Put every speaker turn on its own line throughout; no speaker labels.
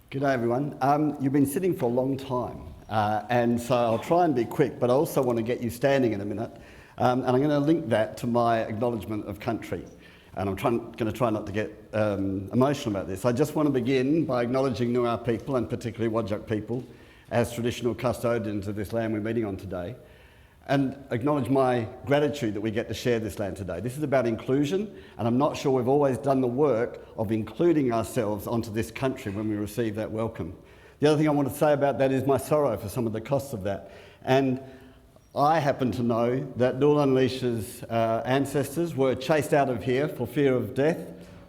G'day everyone. You've been sitting for a long time, and so I'll try and be quick, but I also want to get you standing in a minute, and I'm going to link that to my acknowledgement of country. And I'm going to try not to get emotional about this. I just want to begin by acknowledging Nuar people, and particularly Whadjuk people, as traditional custodians of this land we're meeting on today, and acknowledge my gratitude that we get to share this land today. This is about inclusion, and I'm not sure we've always done the work of including ourselves onto this country when we receive that welcome. The other thing I want to say about that is my sorrow for some of the costs of that. And I happen to know that Dul Unleash's ancestors were chased out of here for fear of death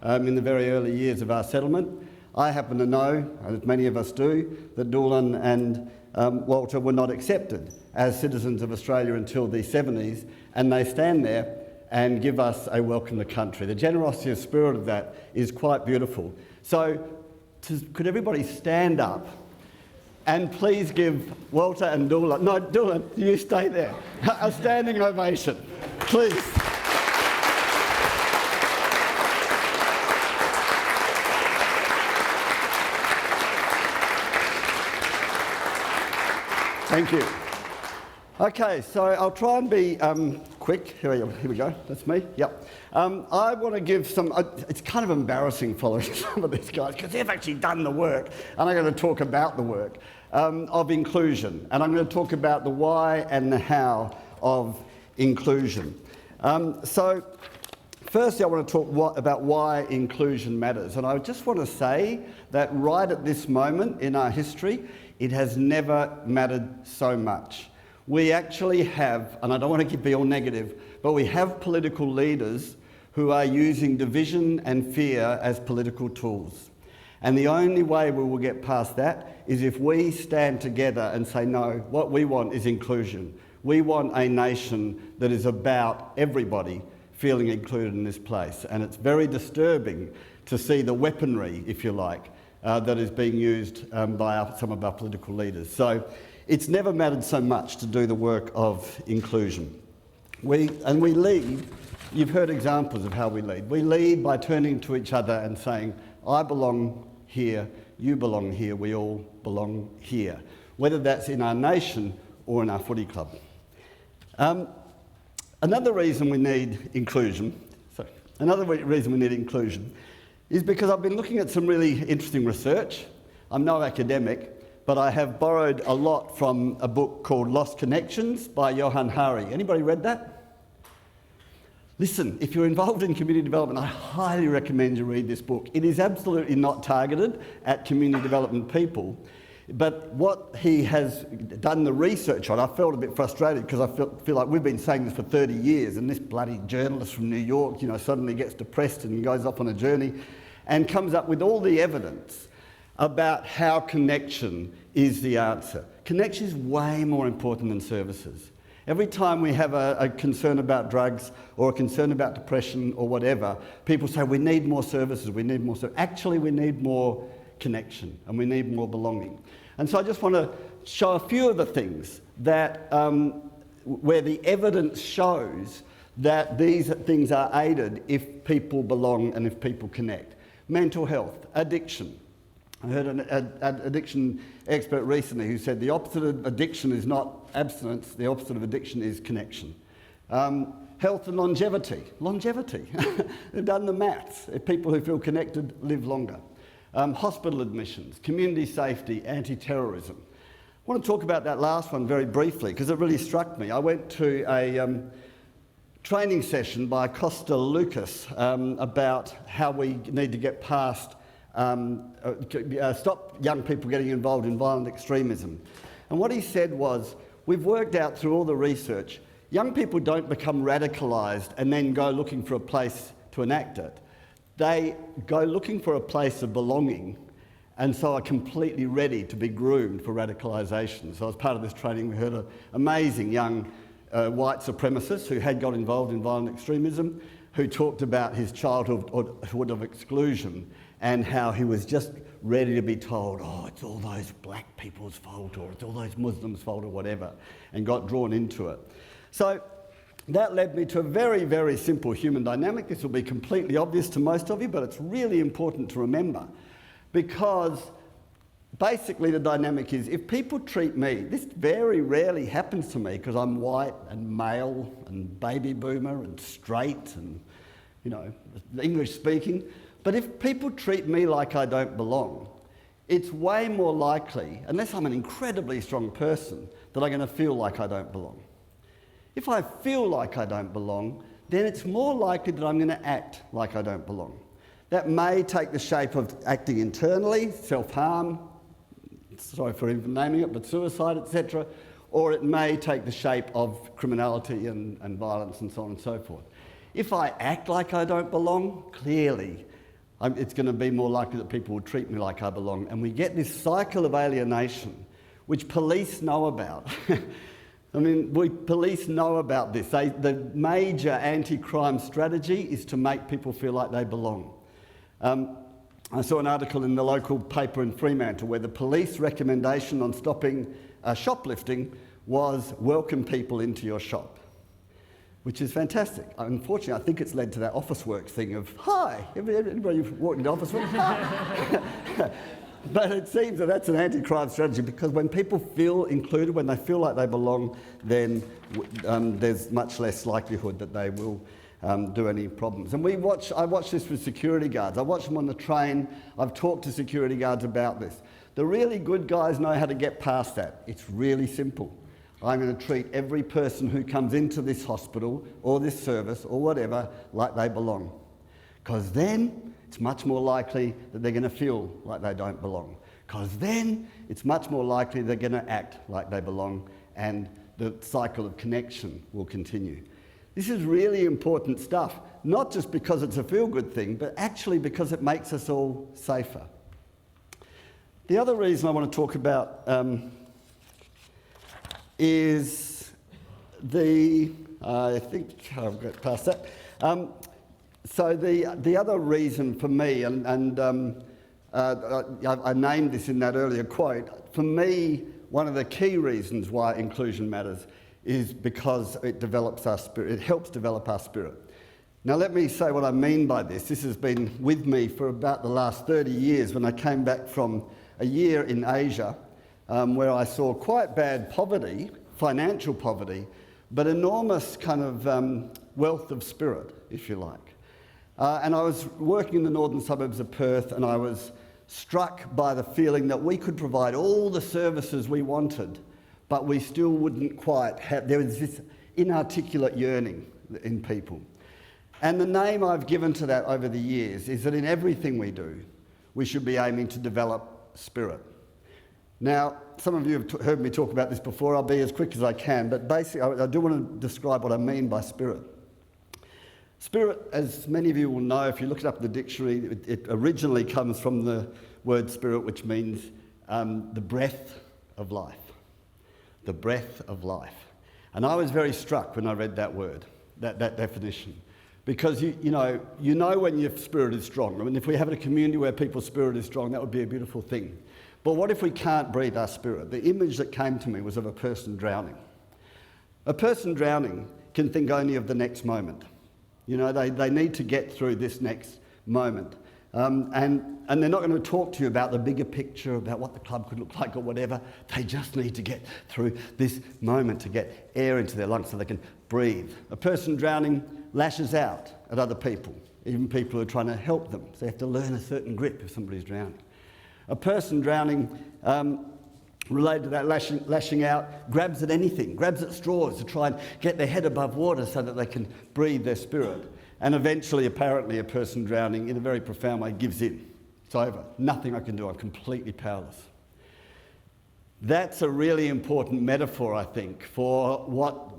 in the very early years of our settlement. I happen to know, as many of us do, that Doolan and Walter were not accepted as citizens of Australia until the 70s, and they stand there and give us a welcome to country. The generosity of spirit of that is quite beautiful. So could everybody stand up and please give Walter and Doolan, no, Doolan, you stay there, a standing ovation, please. Thank you. Okay, so I'll try and be quick. Here we go. That's me. Yep. I want to give some... it's kind of embarrassing following some of these guys because they've actually done the work, and I'm going to talk about the work of inclusion, and I'm going to talk about the why and the how of inclusion. So, firstly, I want to talk about why inclusion matters, and I just want to say that right at this moment in our history, it has never mattered so much. We actually have, and I don't want to be all negative, but we have political leaders who are using division and fear as political tools. And the only way we will get past that is if we stand together and say, no, what we want is inclusion. We want a nation that is about everybody feeling included in this place. And it's very disturbing to see the weaponry, if you like, that is being used by some of our political leaders. So it's never mattered so much to do the work of inclusion. We lead, you've heard examples of how we lead. We lead by turning to each other and saying, I belong here, you belong here, we all belong here, whether that's in our nation or in our footy club. Another reason we need inclusion is because I've been looking at some really interesting research. I'm no academic, but I have borrowed a lot from a book called Lost Connections by Johann. Anybody read that? Listen, if you're involved in community development, I highly recommend you read this book. It is absolutely not targeted at community development people, but what he has done the research on, I felt a bit frustrated because I feel like we've been saying this for 30 years and this bloody journalist from New York, suddenly gets depressed and goes off on a journey and comes up with all the evidence about how connection is the answer. Connection is way more important than services. Every time we have a concern about drugs or a concern about depression or whatever, people say we need more services, we need more services. Actually, we need more connection and we need more belonging. And so I just want to show a few of the things that where the evidence shows that these things are aided if people belong and if people connect. Mental health, addiction. I heard an addiction expert recently who said the opposite of addiction is not abstinence, the opposite of addiction is connection. Health and longevity. They've done the maths. People who feel connected live longer. Hospital admissions, community safety, anti-terrorism. I want to talk about that last one very briefly because it really struck me. I went to a training session by Costa Lucas about how we need to get past stop young people getting involved in violent extremism. And what he said was, we've worked out through all the research, young people don't become radicalised and then go looking for a place to enact it. They go looking for a place of belonging and so are completely ready to be groomed for radicalisation. So as part of this training, we heard an amazing young white supremacist who had got involved in violent extremism, who talked about his childhood of exclusion and how he was just ready to be told, oh, it's all those black people's fault or it's all those Muslims' fault or whatever, and got drawn into it. So that led me to a very, very simple human dynamic. This will be completely obvious to most of you, but it's really important to remember because Basically, the dynamic is if people treat me, this very rarely happens to me because I'm white and male and baby boomer and straight and, English speaking. But if people treat me like I don't belong, it's way more likely, unless I'm an incredibly strong person, that I'm going to feel like I don't belong. If I feel like I don't belong, then it's more likely that I'm going to act like I don't belong. That may take the shape of acting internally, self-harm, sorry for even naming it, but suicide, etc. Or it may take the shape of criminality and violence and so on and so forth. If I act like I don't belong, clearly it's going to be more likely that people will treat me like I belong. And we get this cycle of alienation, which police know about. Police know about this. The major anti-crime strategy is to make people feel like they belong. I saw an article in the local paper in Fremantle where the police recommendation on stopping shoplifting was welcome people into your shop, which is fantastic. Unfortunately, I think it's led to that office work thing of, hi, everybody who's walked into office work, hi. But it seems that that's an anti-crime strategy because when people feel included, when they feel like they belong, then there's much less likelihood that they will do any problems. And I watch this with security guards. I watch them on the train. I've talked to security guards about this. The really good guys know how to get past that. It's really simple. I'm going to treat every person who comes into this hospital or this service or whatever like they belong. Because then it's much more likely that they're going to feel like they don't belong. Because then it's much more likely they're going to act like they belong and the cycle of connection will continue. This is really important stuff, not just because it's a feel-good thing, but actually because it makes us all safer. The other reason I want to talk about is I think I've got past that. So the other reason for me, I named this in that earlier quote, for me, one of the key reasons why inclusion matters is because it develops our spirit. It helps develop our spirit. Now let me say what I mean by this. This has been with me for about the last 30 years when I came back from a year in Asia where I saw quite bad poverty, financial poverty, but enormous kind of wealth of spirit, if you like. And I was working in the northern suburbs of Perth and I was struck by the feeling that we could provide all the services we wanted, but we still wouldn't quite have, there was this inarticulate yearning in people. And the name I've given to that over the years is that in everything we do, we should be aiming to develop spirit. Now, some of you have heard me talk about this before. I'll be as quick as I can, but basically I do want to describe what I mean by spirit. Spirit, as many of you will know, if you look it up in the dictionary, it originally comes from the word spirit, which means the breath of life. The breath of life. And I was very struck when I read that word, that definition. Because you know when your spirit is strong. I mean, if we have a community where people's spirit is strong, that would be a beautiful thing. But what if we can't breathe our spirit? The image that came to me was of a person drowning. A person drowning can think only of the next moment. You know, they need to get through this next moment. And they're not going to talk to you about the bigger picture, about what the club could look like or whatever. They just need to get through this moment to get air into their lungs so they can breathe. A person drowning lashes out at other people, even people who are trying to help them. So they have to learn a certain grip if somebody's drowning. A person drowning, related to that lashing out, grabs at anything, grabs at straws to try and get their head above water so that they can breathe their spirit. And eventually, apparently, a person drowning in a very profound way gives in. It's over. Nothing I can do. I'm completely powerless. That's a really important metaphor, I think, for what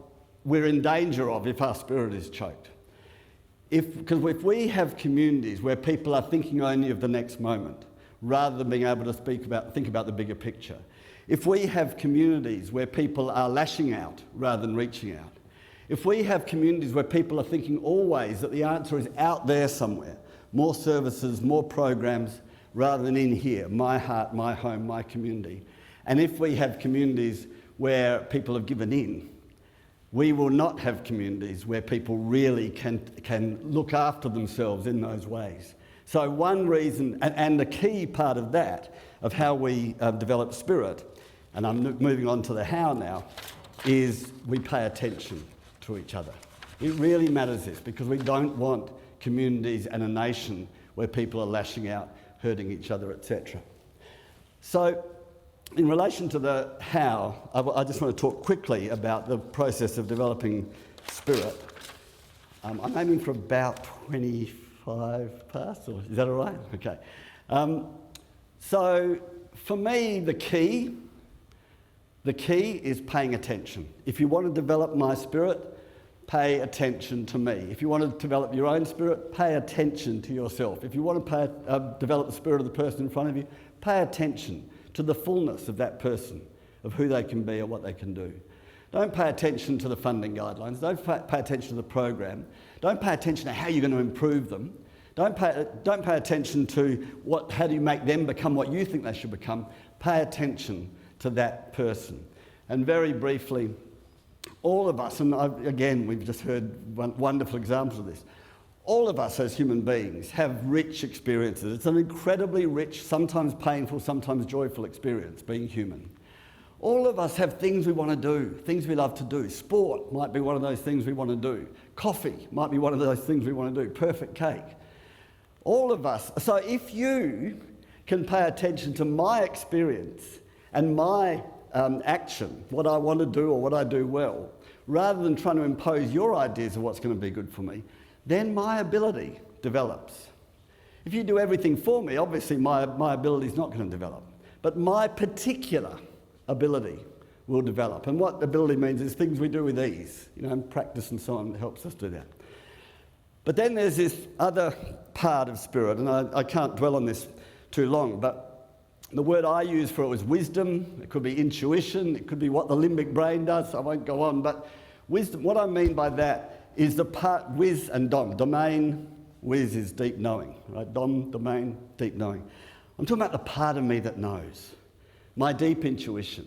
we're in danger of if our spirit is choked. Because if we have communities where people are thinking only of the next moment, rather than being able to think about the bigger picture, if we have communities where people are lashing out rather than reaching out, if we have communities where people are thinking always that the answer is out there somewhere, more services, more programs, rather than in here, my heart, my home, my community, and if we have communities where people have given in, we will not have communities where people really can look after themselves in those ways. So one reason, and the key part of that, of how we develop spirit, and I'm moving on to the how now, is we pay attention to each other. It really matters this, because we don't want communities and a nation where people are lashing out, hurting each other, etc. So, in relation to the how, I just want to talk quickly about the process of developing spirit. I'm aiming for about 25 past, or is that all right? Okay. So, for me, the key is paying attention. If you want to develop my spirit, pay attention to me. If you want to develop your own spirit, pay attention to yourself. If you want to develop the spirit of the person in front of you, pay attention to the fullness of that person, of who they can be or what they can do. Don't pay attention to the funding guidelines. Don't pay attention to the program. Don't pay attention to how you're going to improve them. Don't pay attention to how do you make them become what you think they should become. Pay attention to that person. And very briefly, all of us, and again, we've just heard wonderful examples of this, all of us as human beings have rich experiences. It's an incredibly rich, sometimes painful, sometimes joyful experience, being human. All of us have things we want to do, things we love to do. Sport might be one of those things we want to do. Coffee might be one of those things we want to do. Perfect cake. All of us. So if you can pay attention to my experience and my action, what I want to do or what I do well, rather than trying to impose your ideas of what's going to be good for me, then my ability develops. If you do everything for me, obviously my ability is not going to develop. But my particular ability will develop. And what ability means is things we do with ease, and practice and so on helps us do that. But then there's this other part of spirit, and I can't dwell on this too long, but the word I use for it was wisdom. It could be intuition. It could be what the limbic brain does. I won't go on. But wisdom, what I mean by that is the part, wiz and dom. Domain, wiz is deep knowing, right? Dom, domain, deep knowing. I'm talking about the part of me that knows. My deep intuition.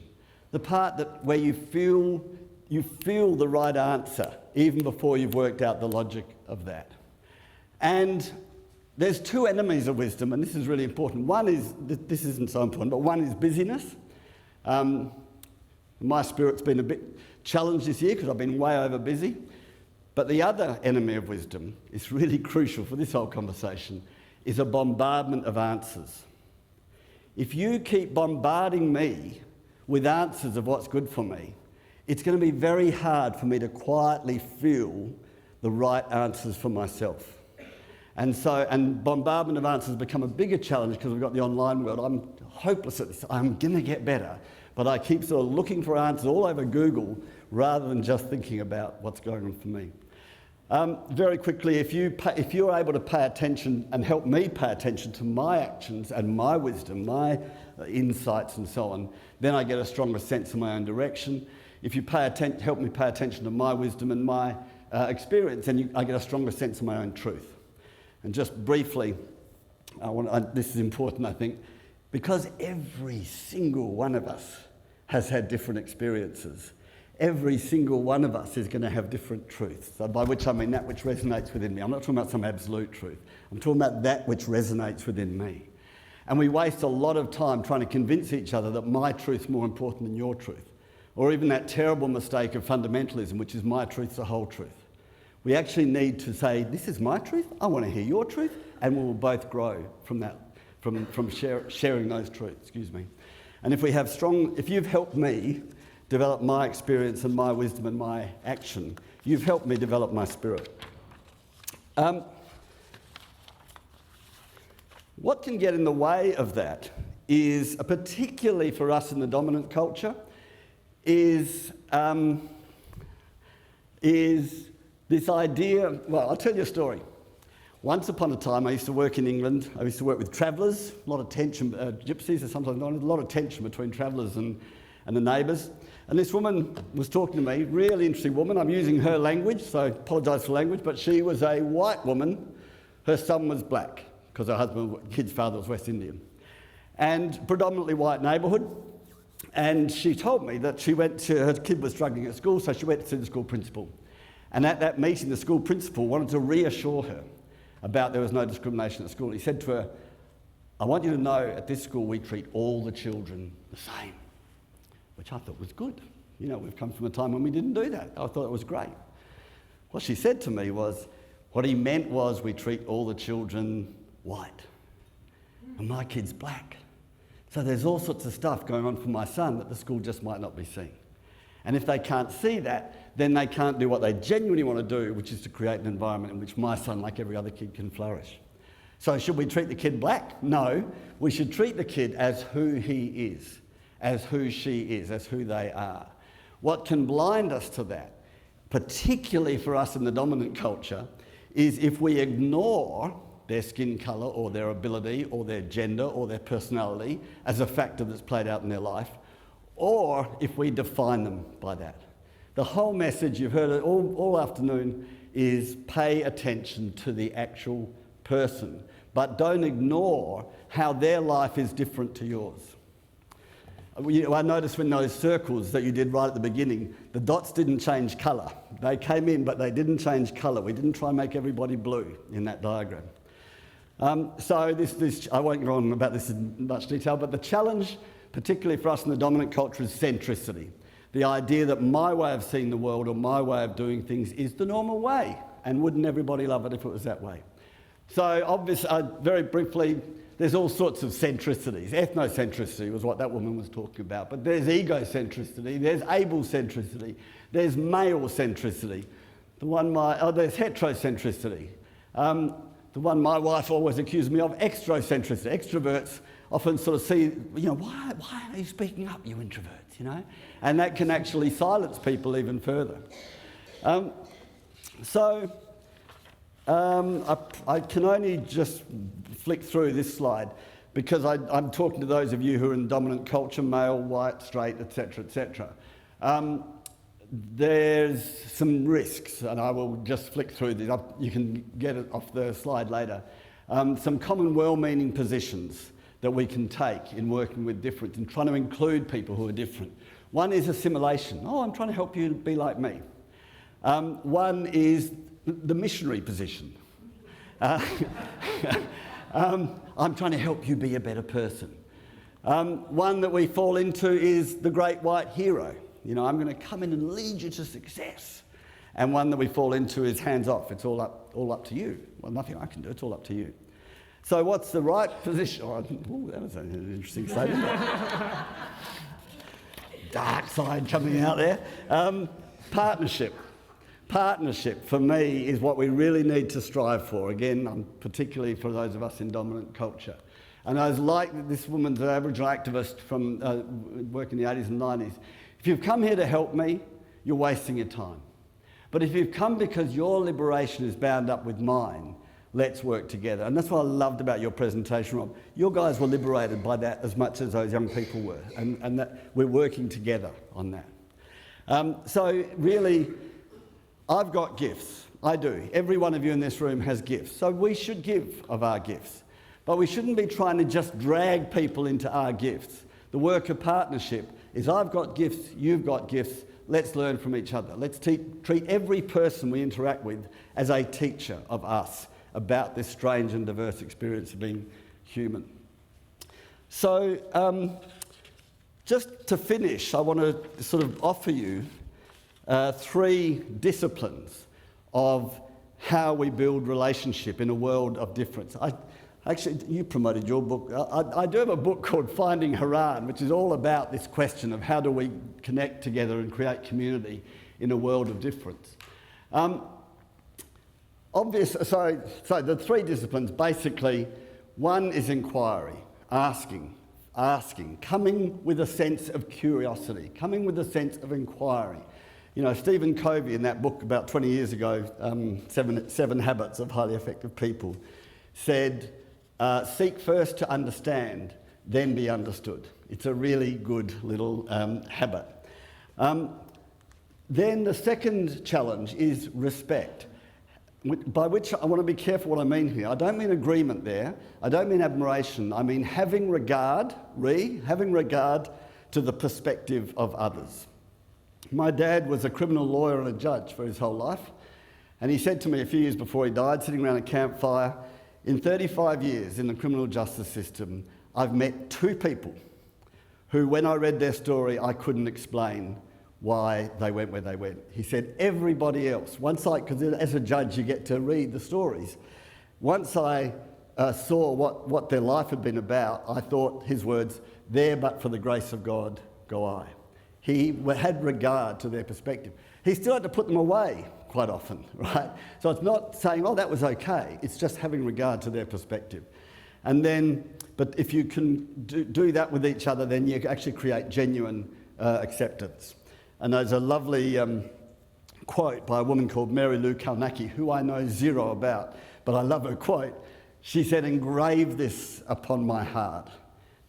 The part where you feel the right answer even before you've worked out the logic of that. And there's two enemies of wisdom, and this is really important. One is, this isn't so important, but one is busyness. My spirit's been a bit challenged this year because I've been way over busy. But the other enemy of wisdom is really crucial for this whole conversation, is a bombardment of answers. If you keep bombarding me with answers of what's good for me, it's going to be very hard for me to quietly feel the right answers for myself. And bombardment of answers become a bigger challenge because we've got the online world. I'm hopeless at this. I'm going to get better. But I keep sort of looking for answers all over Google rather than just thinking about what's going on for me. Very quickly, if you're able to pay attention and help me pay attention to my actions and my wisdom, my insights and so on, then I get a stronger sense of my own direction. If you help me pay attention to my wisdom and my experience, then I get a stronger sense of my own truth. And just briefly, this is important, I think, because every single one of us has had different experiences. Every single one of us is going to have different truths. So by which I mean that which resonates within me. I'm not talking about some absolute truth. I'm talking about that which resonates within me. And we waste a lot of time trying to convince each other that my truth's more important than your truth. Or even that terrible mistake of fundamentalism, which is my truth's the whole truth. We actually need to say, this is my truth, I want to hear your truth, and we will both grow from that, from sharing those truths, And if you've helped me develop my experience and my wisdom and my action, you've helped me develop my spirit. What can get in the way of that is, particularly for us in the dominant culture, is this idea. Well, I'll tell you a story. Once upon a time, I used to work in England. I used to work with travellers, a lot of tension, gypsies, or sometimes not, a lot of tension between travellers and the neighbours. And this woman was talking to me, really interesting woman. I'm using her language, so I apologise for language, but she was a white woman. Her son was black, because her kid's father was West Indian. And predominantly white neighbourhood. And she told me that her kid was struggling at school, so she went to see the school principal. And at that meeting, the school principal wanted to reassure her about there was no discrimination at school. He said to her, I want you to know at this school we treat all the children the same, which I thought was good. You know, we've come from a time when we didn't do that. I thought it was great. What she said to me was, what he meant was we treat all the children white, and my kid's black. So there's all sorts of stuff going on for my son that the school just might not be seeing. And if they can't see that, then they can't do what they genuinely want to do, which is to create an environment in which my son, like every other kid, can flourish. So should we treat the kid black? No. We should treat the kid as who he is, as who she is, as who they are. What can blind us to that, particularly for us in the dominant culture, is if we ignore their skin colour or their ability or their gender or their personality as a factor that's played out in their life, or if we define them by that. The whole message, you've heard it all afternoon, is pay attention to the actual person, but don't ignore how their life is different to yours. I noticed in those circles that you did right at the beginning, the dots didn't change colour. They came in, but they didn't change colour. We didn't try and make everybody blue in that diagram. So this I won't go on about this in much detail, but the challenge, particularly for us in the dominant culture, is centricity. The idea that my way of seeing the world or my way of doing things is the normal way, and wouldn't everybody love it if it was that way? So obviously, very briefly, there's all sorts of centricities. Ethnocentricity was what that woman was talking about, but there's egocentricity, there's ablecentricity, there's male-centricity, there's heterocentricity. The one my wife always accused me of, extrocentricity. Extroverts often sort of see, why are you speaking up, you introverts, And that can actually silence people even further. I can only just flick through this slide because I'm talking to those of you who are in dominant culture, male, white, straight, etc., etc. There's some risks, and I will just flick through these. You can get it off the slide later. Some common well-meaning positions that we can take in working with difference and trying to include people who are different. One is assimilation. Oh, I'm trying to help you be like me. One is the missionary position. I'm trying to help you be a better person. One that we fall into is the great white hero. I'm going to come in and lead you to success. And one that we fall into is hands off. It's all up to you. Well, nothing I can do. It's all up to you. So what's the right position? That was an interesting statement. Dark side coming out there. Partnership. Partnership, for me, is what we really need to strive for. Again, particularly for those of us in dominant culture. And I was like this woman's an Aboriginal activist from work in the 80s and 90s. If you've come here to help me, you're wasting your time. But if you've come because your liberation is bound up with mine, let's work together. And that's what I loved about your presentation, Rob. Your guys were liberated by that as much as those young people were, and that we're working together on that. So really, I've got gifts. I do. Every one of you in this room has gifts. So we should give of our gifts. But we shouldn't be trying to just drag people into our gifts. The work of partnership is I've got gifts, you've got gifts, let's learn from each other. Let's treat every person we interact with as a teacher of us about this strange and diverse experience of being human. So just to finish, I want to sort of offer you 3 disciplines of how we build relationship in a world of difference. Actually, you promoted your book. I do have a book called Finding Haran, which is all about this question of how do we connect together and create community in a world of difference. So the 3 disciplines, basically, one is inquiry, asking, coming with a sense of curiosity, coming with a sense of inquiry. Stephen Covey, in that book about 20 years ago, Seven Habits of Highly Effective People, said, seek first to understand, then be understood. It's a really good little habit. Then the second challenge is respect, by which I want to be careful what I mean here. I don't mean agreement there. I don't mean admiration. I mean having regard to the perspective of others. My dad was a criminal lawyer and a judge for his whole life. And he said to me a few years before he died, sitting around a campfire, In 35 years in the criminal justice system, I've met 2 people who, when I read their story, I couldn't explain why they went where they went. He said, everybody else, because as a judge you get to read the stories. Once I saw what their life had been about, I thought, his words, there but for the grace of God go I. He had regard to their perspective. He still had to put them away quite often, right? So it's not saying, oh, that was okay. It's just having regard to their perspective. And then, but if you can do that with each other, then you actually create genuine acceptance. And there's a lovely quote by a woman called Mary Lou Kalnacki, who I know zero about, but I love her quote. She said, engrave this upon my heart.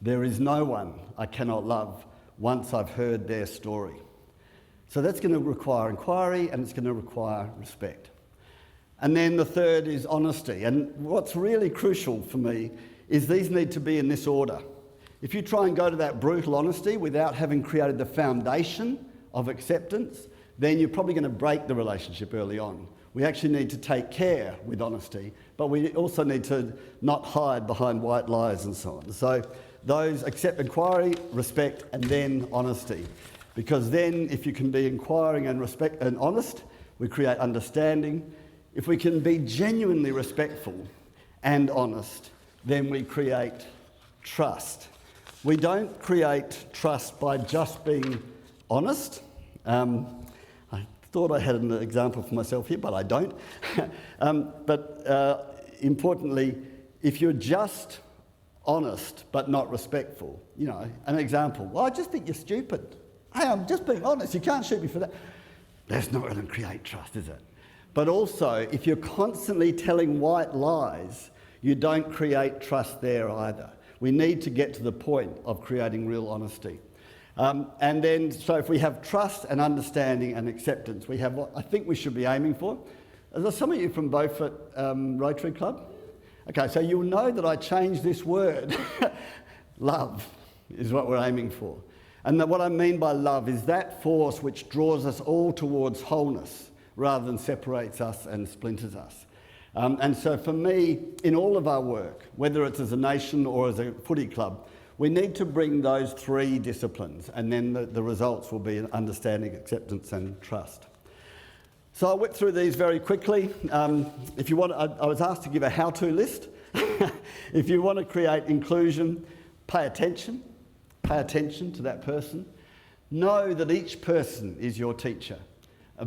There is no one I cannot love once I've heard their story. So that's going to require inquiry, and it's going to require respect. And then the third is honesty. And what's really crucial for me is these need to be in this order. If you try and go to that brutal honesty without having created the foundation of acceptance, then you're probably going to break the relationship early on. We actually need to take care with honesty, but we also need to not hide behind white lies and so on. So those accept inquiry, respect, and then honesty. Because then if you can be inquiring and respect and honest, we create understanding. If we can be genuinely respectful and honest, then we create trust. We don't create trust by just being honest. I thought I had an example for myself here, but I don't. Importantly, if you're just honest but not respectful, an example, well, I just think you're stupid. Hey, I'm just being honest, you can't shoot me for that. That's not going to create trust, is it? But also, if you're constantly telling white lies, you don't create trust there either. We need to get to the point of creating real honesty. So if we have trust and understanding and acceptance, we have what I think we should be aiming for. Are there some of you from Beaufort Rotary Club? Okay, so you'll know that I changed this word. Love is what we're aiming for. And what I mean by love is that force which draws us all towards wholeness rather than separates us and splinters us. And so for me, in all of our work, whether it's as a nation or as a footy club, we need to bring those 3 disciplines, and then the results will be understanding, acceptance and trust. So I'll whip through these very quickly. If you want, I was asked to give a how-to list. If you want to create inclusion, pay attention to that person. Know that each person is your teacher.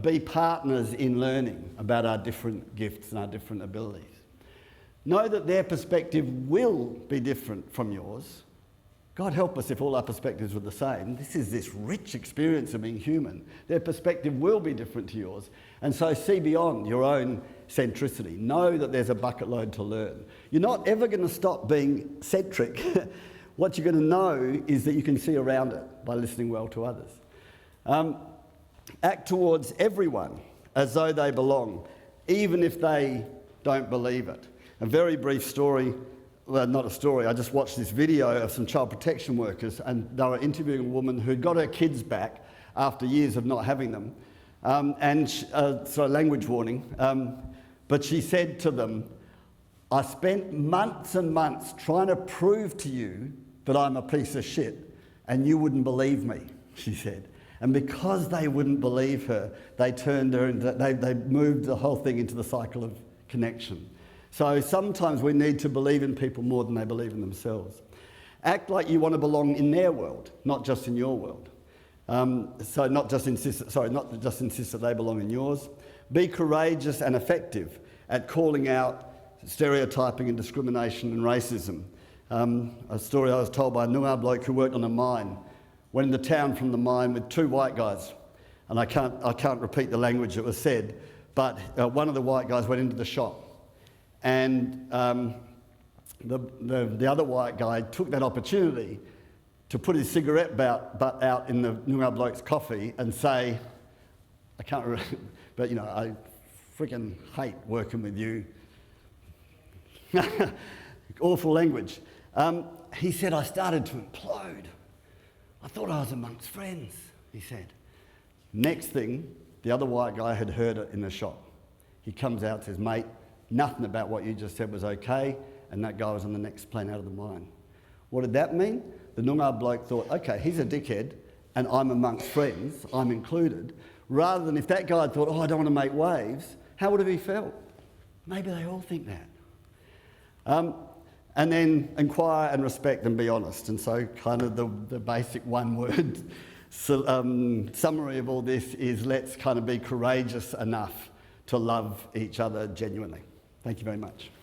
Be partners in learning about our different gifts and our different abilities. Know that their perspective will be different from yours. God help us if all our perspectives were the same. This is this rich experience of being human. Their perspective will be different to yours. And so see beyond your own centricity. Know that there's a bucket load to learn. You're not ever going to stop being centric. What you're going to know is that you can see around it by listening well to others. Act towards everyone as though they belong, even if they don't believe it. A very brief story, well, not a story, I just watched this video of some child protection workers, and they were interviewing a woman who'd got her kids back after years of not having them. Language warning. But she said to them, I spent months and months trying to prove to you that I'm a piece of shit, and you wouldn't believe me, she said. And because they wouldn't believe her, they turned her into, they moved the whole thing into the cycle of connection. So sometimes we need to believe in people more than they believe in themselves. Act like you want to belong in their world, not just in your world. Not just insist that they belong in yours. Be courageous and effective at calling out stereotyping and discrimination and racism. A story I was told by a Noongar bloke who worked on a mine, went into town from the mine with 2 white guys, and I can't repeat the language that was said, but one of the white guys went into the shop, and the other white guy took that opportunity to put his cigarette butt out in the Noongar bloke's coffee and say, I can't remember, but I freaking hate working with you. Awful language. He said, I started to implode. I thought I was amongst friends, he said. Next thing, the other white guy had heard it in the shop. He comes out and says, mate, nothing about what you just said was okay, and that guy was on the next plane out of the mine. What did that mean? The Noongar bloke thought, okay, he's a dickhead, and I'm amongst friends, I'm included, rather than if that guy had thought, oh, I don't want to make waves, how would have he felt? Maybe they all think that. And then inquire and respect and be honest. And so kind of the basic one-word summary of all this is let's kind of be courageous enough to love each other genuinely. Thank you very much.